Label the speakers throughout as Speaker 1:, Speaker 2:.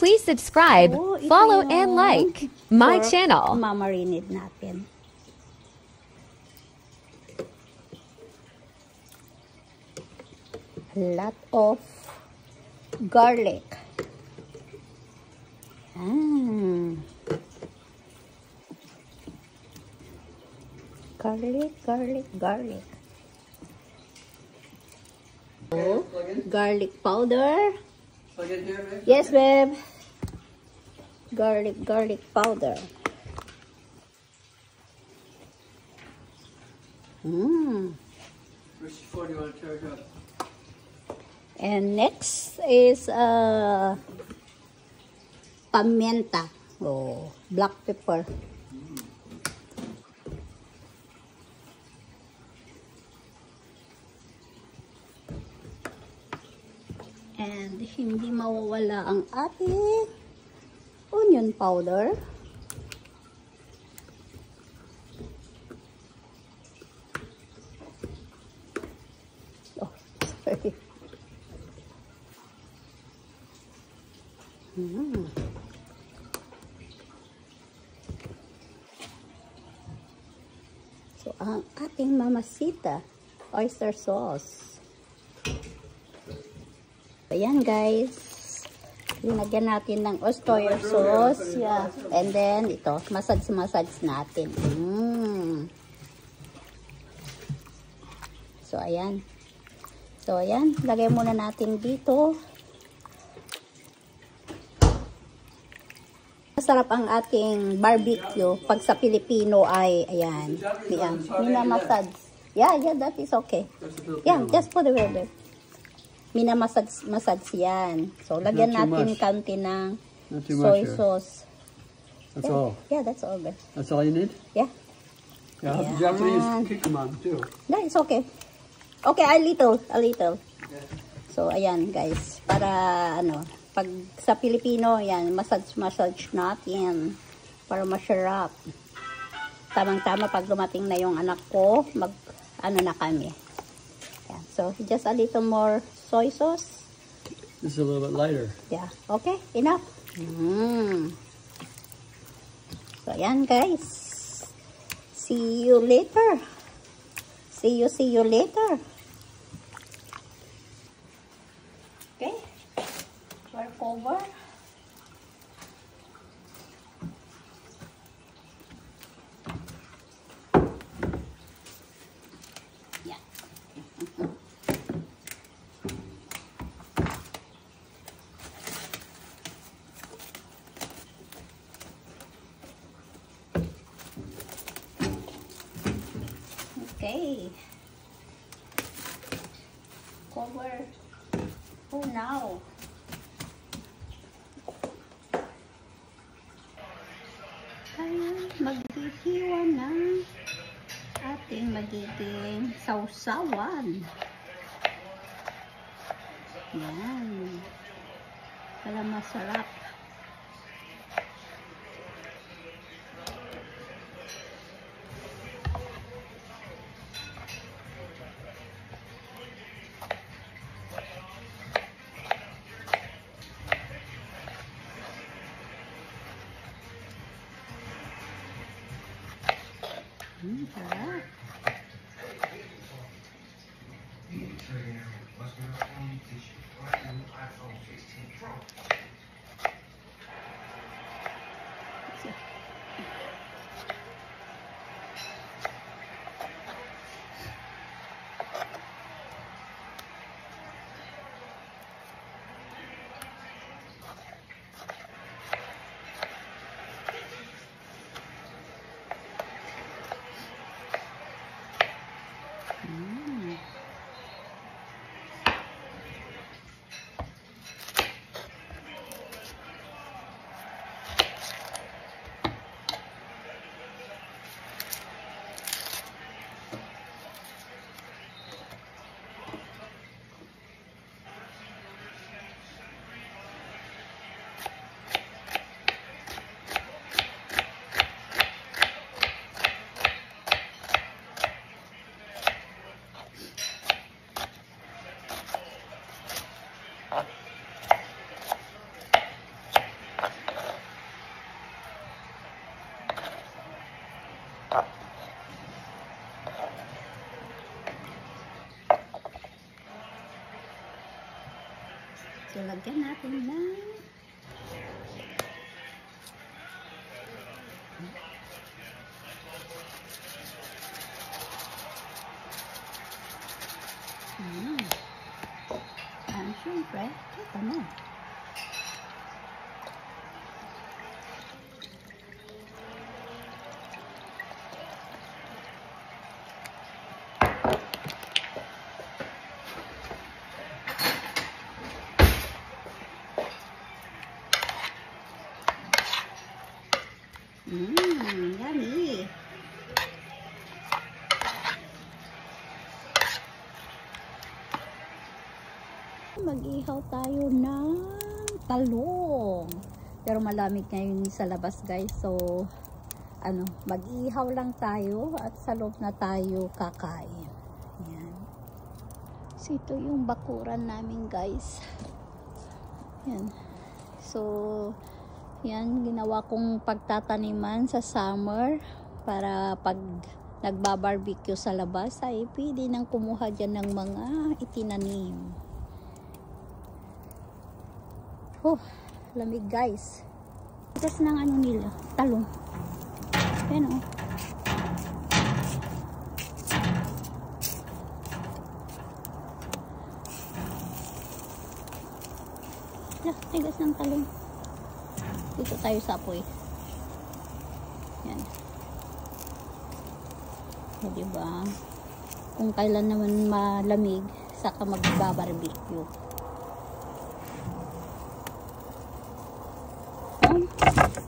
Speaker 1: Please subscribe, follow, and like my channel.
Speaker 2: Mamarinate natin. A lot of garlic. Garlic, garlic, garlic. Oh, garlic powder. Yes, babe. Garlic powder. And next is pimienta. Oh, black pepper. And hindi mawawala ang ating onion powder. Oh, sorry. So, ang ating Mamacita oyster sauce. Ayan, guys. Linagyan natin ng oyster sauce. Yeah. And then, ito, massage natin. So, ayan. So, ayan. Lagay muna natin dito. Masarap ang ating barbecue pag sa Pilipino ay, ayan. Ayan. Minamassage. Yeah, that is okay. Yeah, just put it there. Minamassage yan. So, lagyan natin kanti ng soy sauce.
Speaker 3: That's all?
Speaker 2: Yeah, that's all.
Speaker 3: That's all you need?
Speaker 2: Yeah.
Speaker 3: Yeah, the Japanese kikkoman too.
Speaker 2: No, it's okay. Okay, a little. So, ayan guys. Para, pag sa Pilipino, yan, massage natin. Para masarap. Tamang-tama pag dumating na yung anak ko, na kami. Yeah, so, just a little more soy sauce.
Speaker 3: This is a little bit lighter.
Speaker 2: Yeah. Okay. Enough. So, ayan guys. See you later. See you later. Okay. We're cover. Yeah. Okay. Cover for now. Ayan, maghihiwa ng ating magiging sausawan. Yan. Para masarap. Sarap. So, lagyan natin ng syempre, kita mo. Yummy. Mag-ihaw tayo ng talong. Pero malamig ngayon sa labas, guys. So, mag-ihaw lang tayo at sa loob na tayo kakain. Yan. So, ito yung bakuran namin, guys. Yan. So, yan, ginawa kong pagtataniman sa summer para pag nagbabarbecue sa labas ay pwede nang kumuha dyan ng mga itinanim. Lamig, guys. Tigas ng nila, talong. Yan o. Tigas ng talong. Dito tayo sa apoy. Yan. Diba? Kung kailan naman malamig, saka magbabarbecue.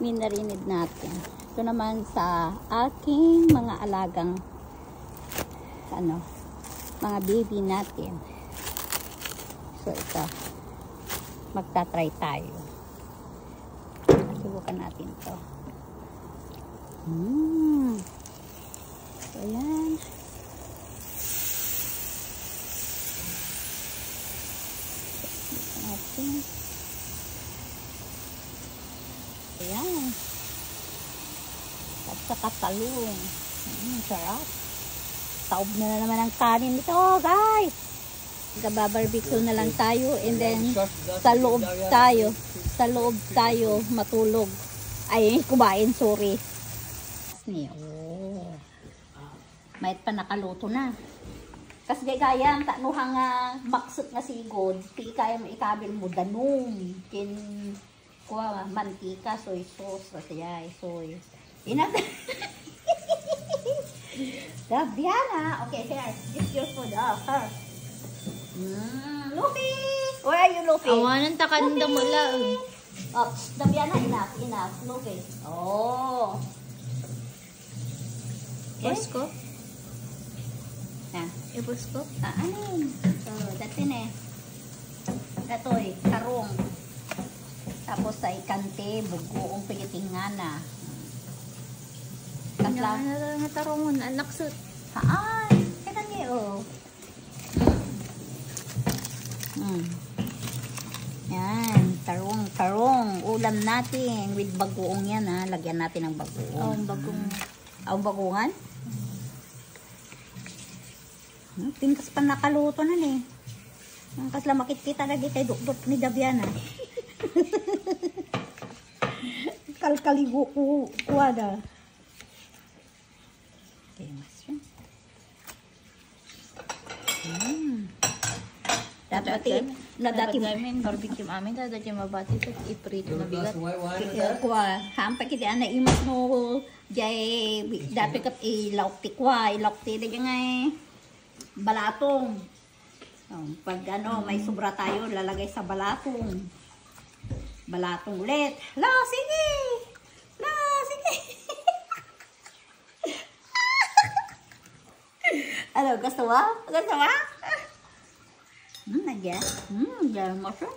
Speaker 2: Minarinid natin. Ito naman sa aking mga alagang mga baby natin. So ito, magta-try tayo. Subukan natin ito. So ayan. Natin. Ayan. At saka talong. Sarap. Taob na naman ang kanin ito, guys. Nagba-barbecue na lang tayo and then sa loob tayo matulog. Ay, kumain, sorry. May pa nakaluto na. Kasi gaya ang tanuhang maksot nga sigod, di kaya maikabil mo danong. Kuha mantika, soy sauce, kasi soy. Enough. Daviana. Okay, here. This is your food. Her. Luffy. Where are you, Luffy?
Speaker 1: Awanan takanda mo lang.
Speaker 2: Daviana, enough. Luffy. Oh.
Speaker 1: Ipos ko?
Speaker 2: Ipos ko? So, dati Ito'y karong. Tapos ay kante, bugoong pigitingana.
Speaker 1: Kasla. Natarongon, naksot.
Speaker 2: Kaya niyo. Yan, tarong. Ulam natin with bagoong yan, lagyan natin ng bagoong. Bagoongan? Tingkas pa nakaluto na Kasla makikita lagi kay dukdok ni Daviana. Kalkaligo ko kuwada. Okay, mas yun. Dati
Speaker 1: barbecue amin dati mabati ito iprito na bigat.
Speaker 2: Kuwa, hampa kita na imas no jay dati kat ilawk ti ngay balatong. Pag may sobra tayo, lalagay sa balatong. Balatong ulit. Sige! Gusto mo? Nagyan. Diyan mo siya.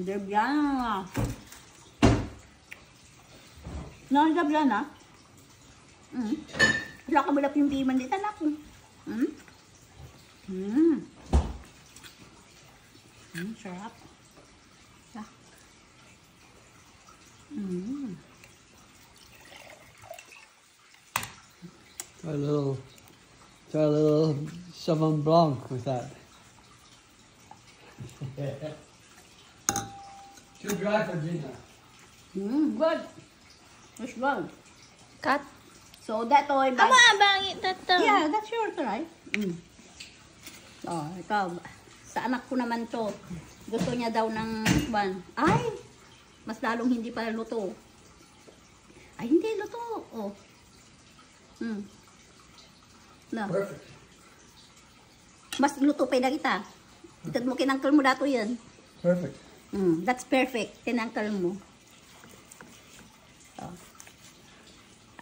Speaker 2: Dabiana. Dabiana. Wala ka balap yung piman dito, anak. Sarap.
Speaker 3: Try a little Sauvignon Blanc with that. Too dry for Gina.
Speaker 2: Good. It's good.
Speaker 1: Cut.
Speaker 2: So that oil,
Speaker 1: Ama, bangit tato.
Speaker 2: yeah, that's yours, right? Oh, ikaw. Sa anak ko naman to. Gusto niya daw ng ban. Ay, mas lalong hindi pa luto. Ay, hindi luto. Oh. No.
Speaker 3: Perfect.
Speaker 2: Mas luto pa na kita. Itad mo kinangkal mo dato yan.
Speaker 3: Perfect.
Speaker 2: That's perfect. Kinangkal mo. Oh.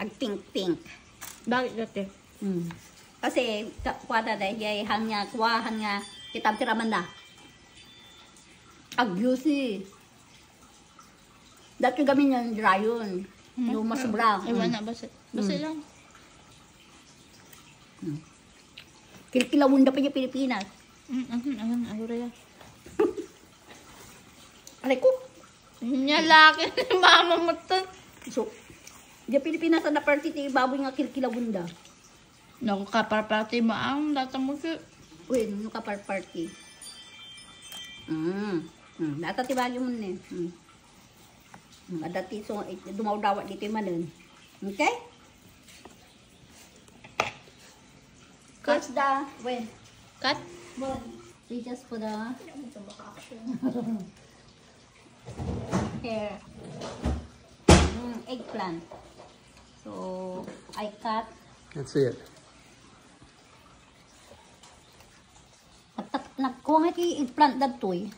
Speaker 2: Ag pink-pink.
Speaker 1: Bakit dati?
Speaker 2: Kasi, kuwada dahil yay hanya kuwahan nga kitab tiraman na. Ag juicy. Dati gamin yung dry yun. Yung masubra.
Speaker 1: Iwan na basit. Basit lang.
Speaker 2: Kilkilawon na pa yung Pilipinas.
Speaker 1: Ahura yan.
Speaker 2: Alay ko.
Speaker 1: Nyalaki ni mama mo to.
Speaker 2: So, yung Pilipinas na party ti baboy nga kilkilawon da.
Speaker 1: Naku, kaparapati mo ang datang mo siya.
Speaker 2: Uy, nung kapar-party. Data ti bagyo mo na Adati so, dumaw-dawat dito yung manan. Okay? Catch the, when?
Speaker 1: Cut.
Speaker 2: We just put the here. Eggplant. So, I cut.
Speaker 3: Can't see it.
Speaker 2: Nagkuha nga ti eggplant dito eh.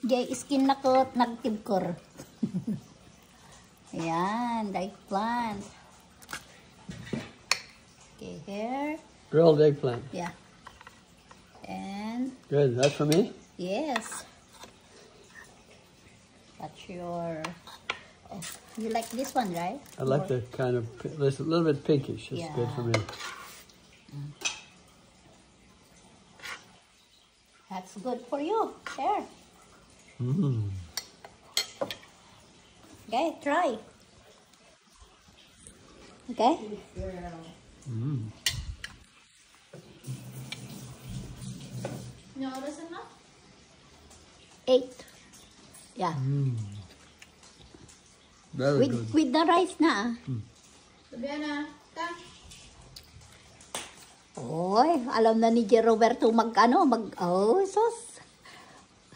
Speaker 2: Di skin na ko, nagtibkor. Ayan, the eggplant. Okay, here.
Speaker 3: Grilled eggplant.
Speaker 2: Yeah. And,
Speaker 3: Good. That's for me?
Speaker 2: yes. That's your... Oh, you like this one, right?
Speaker 3: I like the kind of, it's a little bit pinkish. It's good for me.
Speaker 2: That's good for you. There. Okay, try. Okay?
Speaker 1: Yung oras na?
Speaker 2: 8. Yeah.
Speaker 3: Very good.
Speaker 2: With the rice na.
Speaker 1: Sabihan na. Ta.
Speaker 2: Oy, alam na ni J. Roberto oh, sus.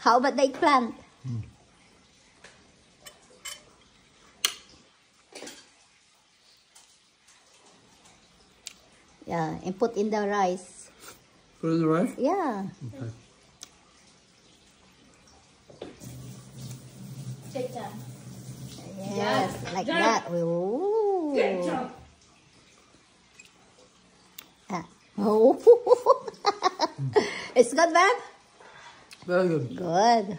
Speaker 2: How about the eggplant? Yeah, and put in the rice.
Speaker 3: Put in the rice?
Speaker 2: Yeah.
Speaker 3: Okay.
Speaker 2: Yes, like that. Ooh. Oh. It's good, ma'am?
Speaker 3: Very good.
Speaker 2: Good.